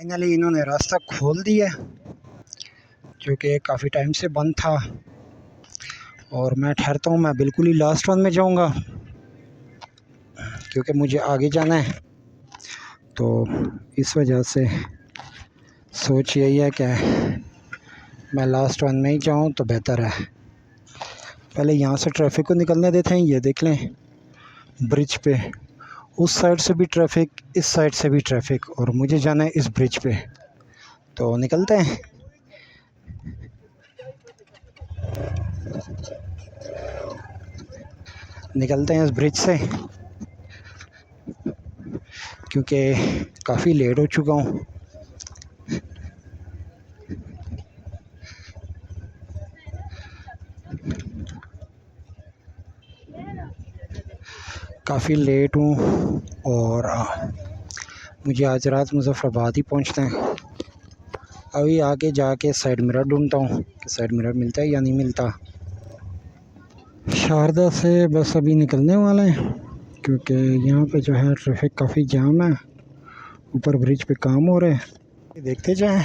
Finally इन्होंने रास्ता खोल दिया जो कि काफ़ी टाइम से बंद था। और मैं ठहरता हूँ, मैं बिल्कुल ही लास्ट वन में जाऊँगा क्योंकि मुझे आगे जाना है। तो इस वजह से सोच यही है कि मैं लास्ट वन में ही जाऊँ तो बेहतर है। पहले यहाँ से ट्रैफिक को निकलने देते हैं। ये देख लें ब्रिज पे, उस साइड से भी ट्रैफिक, इस साइड से भी ट्रैफिक, और मुझे जाना है इस ब्रिज पे। तो निकलते हैं। निकलते हैं इस ब्रिज से क्योंकि काफ़ी लेट हो चुका हूँ। काफ़ी लेट हूँ और मुझे आज रात मुज़फ़्फ़राबाद ही पहुँचना है। अभी आगे जाके साइड मिरर ढूंढता हूँ कि साइड मिरर मिलता है या नहीं मिलता। शारदा से बस अभी निकलने वाले हैं क्योंकि यहाँ पे जो है ट्रैफिक काफ़ी जाम है। ऊपर ब्रिज पे काम हो रहे हैं, देखते जाएं।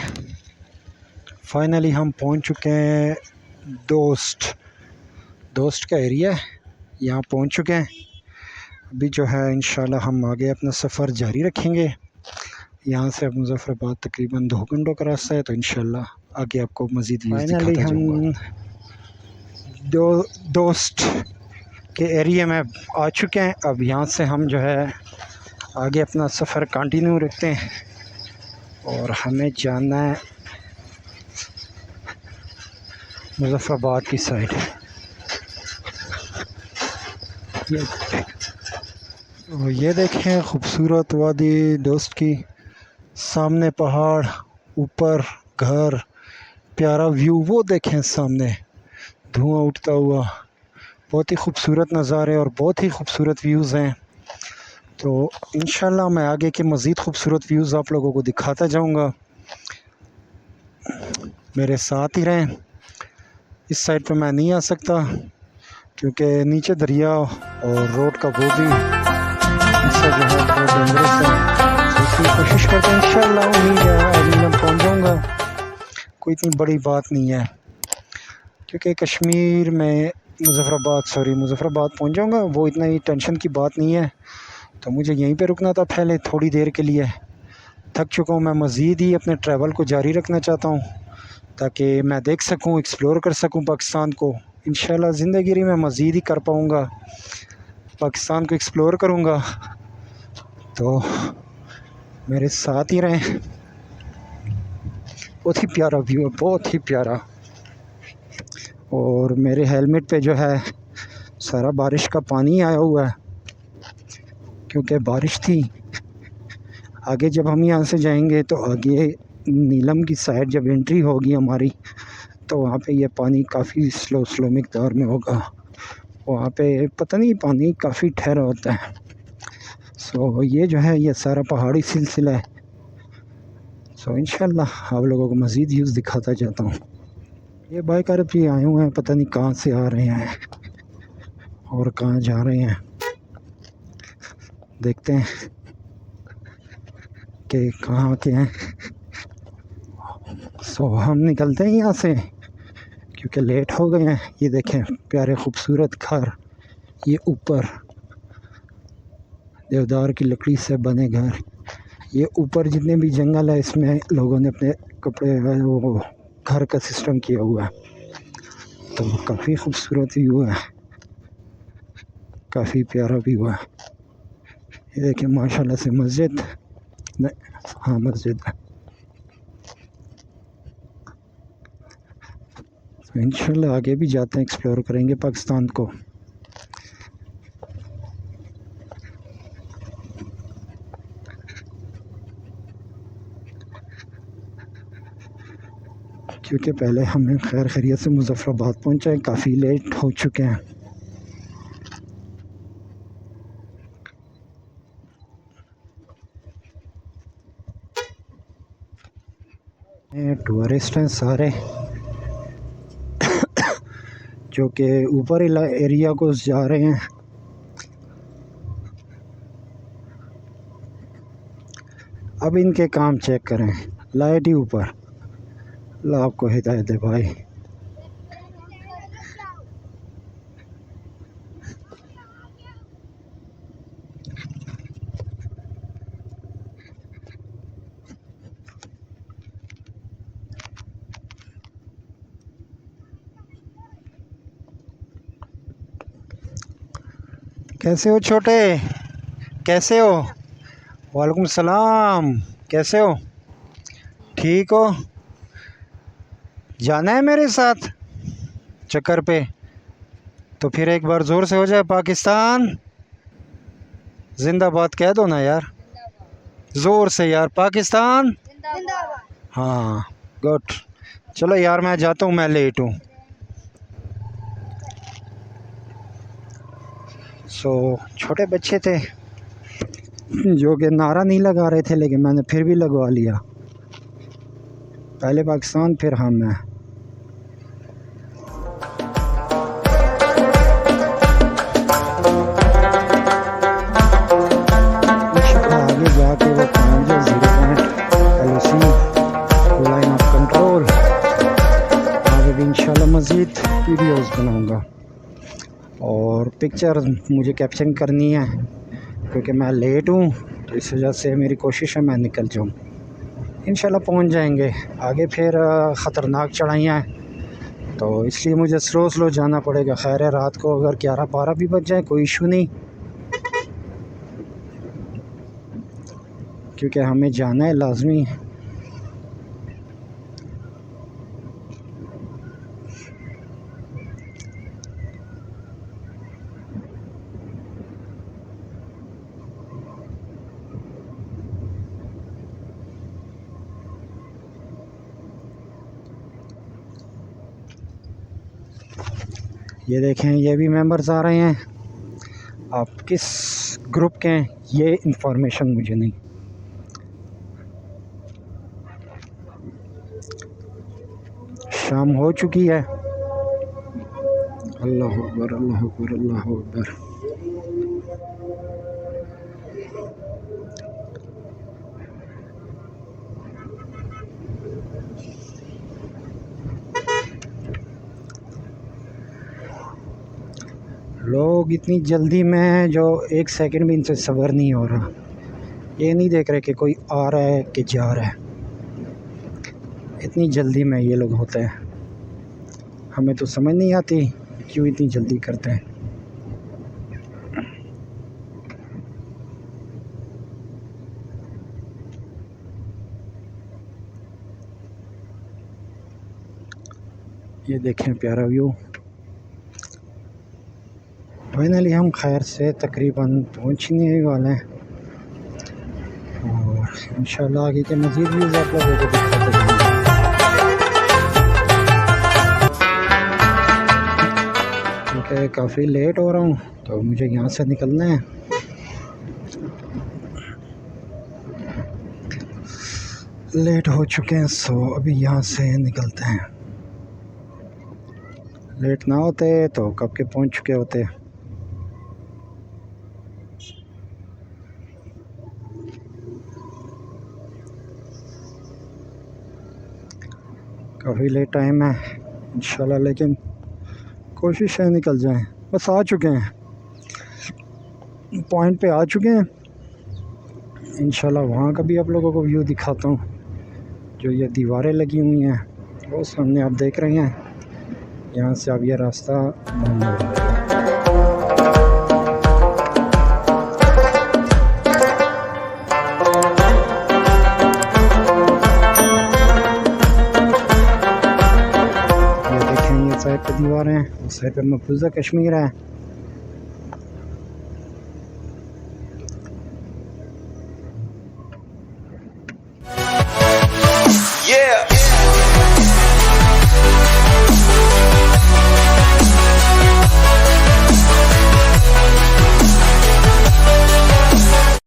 फाइनली हम पहुँच चुके हैं दोस्त का एरिया है, यहाँ पहुँच चुके हैं। अभी जो है इंशाल्लाह हम आगे अपना सफ़र जारी रखेंगे। यहाँ से मुज़फ़्फ़राबाद तकरीबन 2 घंटों का रास्ता है, तो इंशाल्लाह आगे आपको मज़ीद व्यूज़ दिखाता जाऊँगा। दोस्त के एरिया में आ चुके हैं। अब यहाँ से हम जो है आगे अपना सफ़र कंटिन्यू रखते हैं और हमें जाना है मुज़फ़्फ़राबाद की साइड। ये देखें खूबसूरत वादी दोस्त की, सामने पहाड़, ऊपर घर, प्यारा व्यू वो देखें, सामने धुआं उठता हुआ, बहुत ही खूबसूरत नज़ारे और बहुत ही खूबसूरत व्यूज़ हैं। तो इंशाल्लाह मैं आगे के मज़ीद खूबसूरत व्यूज़ आप लोगों को दिखाता जाऊंगा। मेरे साथ ही रहें। इस साइड पे मैं नहीं आ सकता क्योंकि नीचे दरिया और रोड का वो भी हिस्सा जो है थोड़ा डेंजरस है। इसकी कोशिश करते हैं, इंशाल्लाह उम्मीद है अभी मैं पहुँच जाऊँगा। कोई इतनी बड़ी बात नहीं है क्योंकि कश्मीर में मुज़फ़्फ़राबाद पहुँच जाऊँगा, वो इतना ही टेंशन की बात नहीं है। तो मुझे यहीं पे रुकना था पहले थोड़ी देर के लिए। थक चुका हूँ, मैं मज़ीद ही अपने ट्रैवल को जारी रखना चाहता हूँ ताकि मैं देख सकूँ, एक्सप्लोर कर सकूँ पाकिस्तान को। इंशाल्लाह ज़िंदगी में मज़ीद ही कर पाऊँगा, पाकिस्तान को एक्सप्लोर करूँगा। तो मेरे साथ ही रहें। बहुत ही प्यारा व्यू है, बहुत ही प्यारा। और मेरे हेलमेट पे जो है सारा बारिश का पानी आया हुआ है क्योंकि बारिश थी। आगे जब हम यहाँ से जाएंगे तो आगे नीलम की साइड जब एंट्री होगी हमारी, तो वहाँ पे ये पानी काफ़ी स्लो मिक़दार में होगा। वहाँ पे पता नहीं पानी काफ़ी ठहरा होता है। सो ये जो है ये सारा पहाड़ी सिलसिला है। सो इंशाल्लाह आप लोगों को मज़ीद व्यूज़ दिखाता जाता हूँ। ये बाइक अरब भी आए हुए हैं, पता नहीं कहाँ से आ रहे हैं और कहाँ जा रहे हैं, देखते हैं कि कहाँ के हैं। सो हम निकलते हैं यहाँ से क्योंकि लेट हो गए हैं। ये देखें प्यारे खूबसूरत घर, ये ऊपर देवदार की लकड़ी से बने घर, ये ऊपर जितने भी जंगल है इसमें लोगों ने अपने कपड़े वो घर का सिस्टम किया हुआ है। तो काफ़ी खूबसूरत व्यू है, काफ़ी प्यारा व्यू है। ये देखें माशाल्लाह से मस्जिद, हाँ मस्जिद है। तो इंशाल्लाह आगे भी जाते हैं, एक्सप्लोर करेंगे पाकिस्तान को। क्योंकि पहले हमें खैर खैरियत से मुज़फ़्फ़राबाद पहुँचाए, काफ़ी लेट हो चुके हैं। टूरिस्ट हैं सारे जो कि ऊपर एरिया को जा रहे हैं। अब इनके काम चेक करें, लाइट ही ऊपर। अल्लाह आपको हिदायत दे भाई। कैसे हो छोटे, कैसे हो? वालेकुम सलाम, कैसे हो? ठीक हो? जाना है मेरे साथ चक्कर पे? तो फिर एक बार ज़ोर से हो जाए, पाकिस्तान जिंदाबाद कह दो ना यार, ज़ोर से यार, पाकिस्तान जिंदाबाद। हाँ गुड। चलो यार मैं जाता हूँ, मैं लेट हूँ। छोटे बच्चे थे जो कि नारा नहीं लगा रहे थे, लेकिन मैंने फिर भी लगवा लिया। पहले पाकिस्तान फिर हम हैं। आगे जाके वो 0.LOC लाइन ऑफ कंट्रोल, आगे भी इंशाल्लाह मज़ीद वीडियोस बनाऊंगा। और पिक्चर मुझे कैप्चर करनी है क्योंकि मैं लेट हूँ, तो इस वजह से मेरी कोशिश है मैं निकल जाऊँ। इंशाल्लाह पहुँच जाएंगे। आगे फिर ख़तरनाक चढ़ाइयाँ हैं, तो इसलिए मुझे स्लो स्लो जाना पड़ेगा। खैर है, रात को अगर 11-12 भी बज जाए कोई इशू नहीं, क्योंकि हमें जाना है लाजमी। ये देखें, ये भी मेंबर्स आ रहे हैं। आप किस ग्रुप के हैं ये इंफॉर्मेशन मुझे नहीं। शाम हो चुकी है। अल्लाह अकबर, अल्लाह अकबर, अल्लाह अकबर। लोग इतनी जल्दी में जो 1 सेकंड भी इनसे सब्र नहीं हो रहा। ये नहीं देख रहे कि कोई आ रहा है कि जा रहा है। इतनी जल्दी में ये लोग होते हैं, हमें तो समझ नहीं आती क्यों इतनी जल्दी करते हैं। ये देखें प्यारा व्यू। फाइनली हम खैर से तकरीबन पहुंचने ही वाले हैं, और इंशाल्लाह आगे के मज़ीद व्यूज़ आप लोगों को दिखाते जाएंगे। क्योंकि काफ़ी लेट हो रहा हूँ, तो मुझे यहाँ से निकलना है। लेट हो चुके हैं, सो अभी यहाँ से निकलते हैं। लेट ना होते तो कब के पहुँच चुके होते। काफ़ी लेट टाइम है इंशाल्लाह, लेकिन कोशिश है निकल जाएं। बस आ चुके हैं, पॉइंट पे आ चुके हैं। इंशाल्लाह वहाँ का भी आप लोगों को व्यू दिखाता हूँ। जो ये दीवारें लगी हुई हैं वो सामने आप देख रहे हैं, यहाँ से आप ये रास्ता साइड पर दीवारें हैं, उस साइड पर महफूजा कश्मीर है।